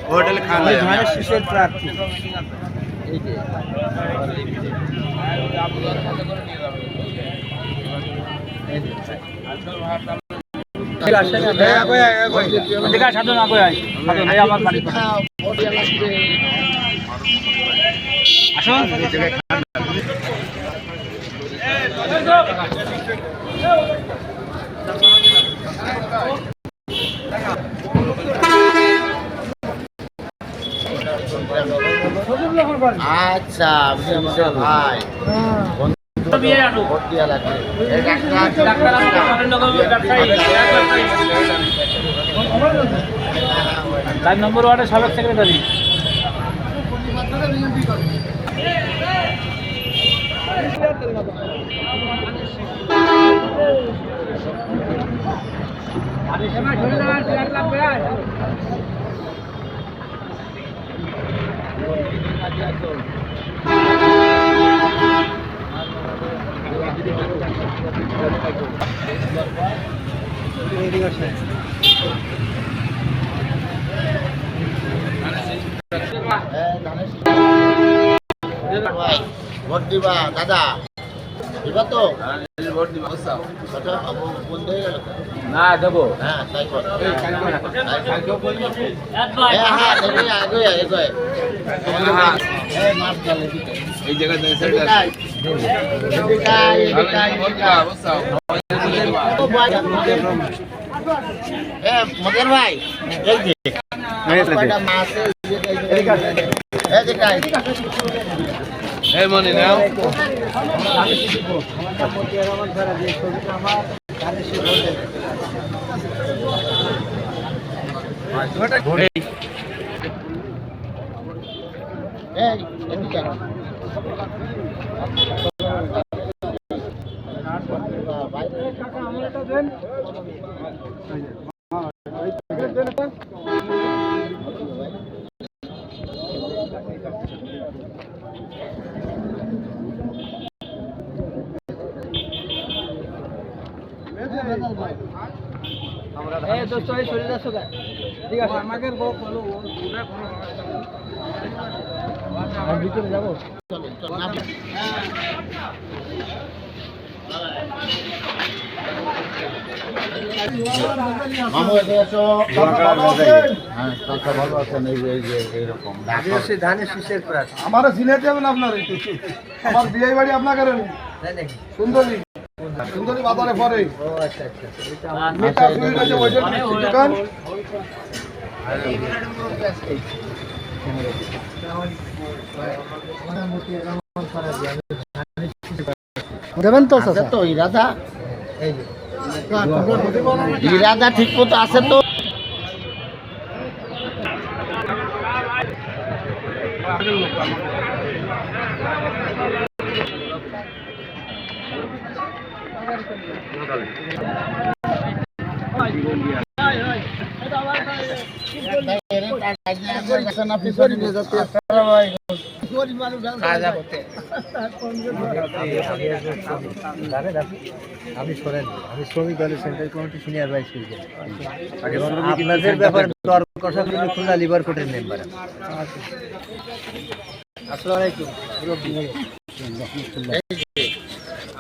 হোটেলে খাওয়া ধানের শীষের প্রার্থী এই যে আচ্ছা ভাই তার নম্বর ওয়ার্ডের সাবেক সেক্রেটারি ভোট দিবা দাদা দিবা তো ভোট দিবা না দেবো হ্যাঁ তাই কর এই জায়গায় মগের ভাই এই মনে নাও ঠিক আছে আমাকে ভিতরে যাবো ধানের শীষের প্রার্থী আমারও চিনেতে হবে না আপনার আমার বিয়ে বাড়ি আপনাকে সুন্দরী সুন্দরী বাজারে পরে দোকান দেবেন তো তো ইরাদা ইরাদা ঠিক মতো আছে তো আমি শোনেন আমি শ্রমিক দলের central committee senior vice president আপনাদের ব্যাপারে তর্ক কষা কিন্তু খুলনা লিভার কোর্টের মেম্বার আসসালামু আলাইকুম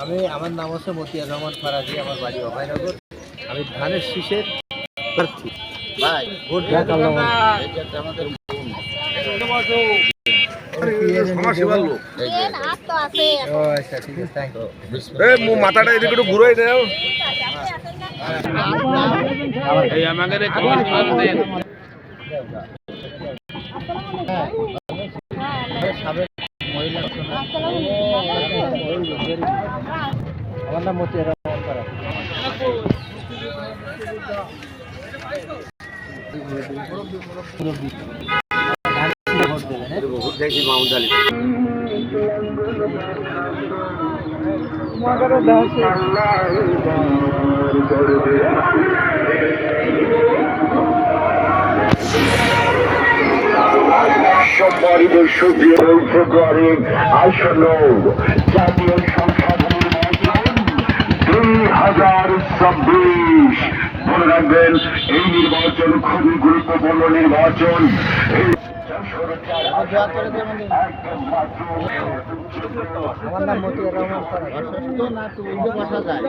আমি আমার নাম হচ্ছে মতিয়ার রহমান ফরাজি আমার বাড়ি অভয়নগর আমি ধানের শীষের প্রার্থী ভাই ভোট মাথাটা এদিকে একটু ঘুরে দাও এই আমাদের আমার নাম মতিয়ার রহমান ফরাজি সম্মানিত সুপ্রিয় বৈঠকের আসন্ন জাতীয় সংসদ নির্বাচন 2026 মনে রাখবেন এই নির্বাচন খুবই গুরুত্বপূর্ণ নির্বাচন। আমার নাম মতিউর রহমান ফারাজ। অসুস্থ না তো উঠে বসা যায়।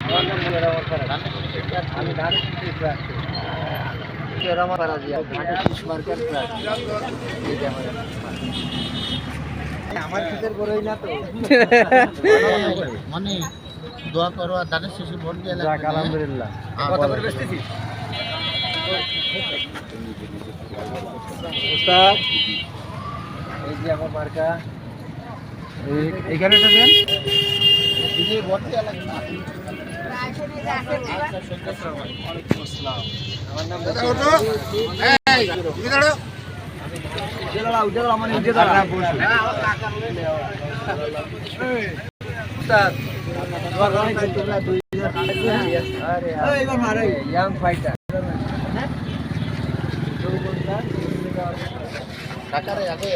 আমার নাম মতিউর রহমান ফারাজ। আমি ঢাকা থেকে প্রার্থী। মতিউর রহমান ফারাজ, ঢাকা শীষ মার্কেট প্রার্থী। এই যে আমার ক্ষেতের বড়ই না তো। মানে দোয়া করো আর দানের শেষে ভোট দিয়ে যাক, আলহামদুলিল্লাহ। কথা বলে বেসতেছি। উস্তাদ, এই যে আমার মার্কা, এইখানে তো দেন। ভোট দেওয়া লাগবে না। আমার নাম ইয়াং ফাইটার। টাকারে আগে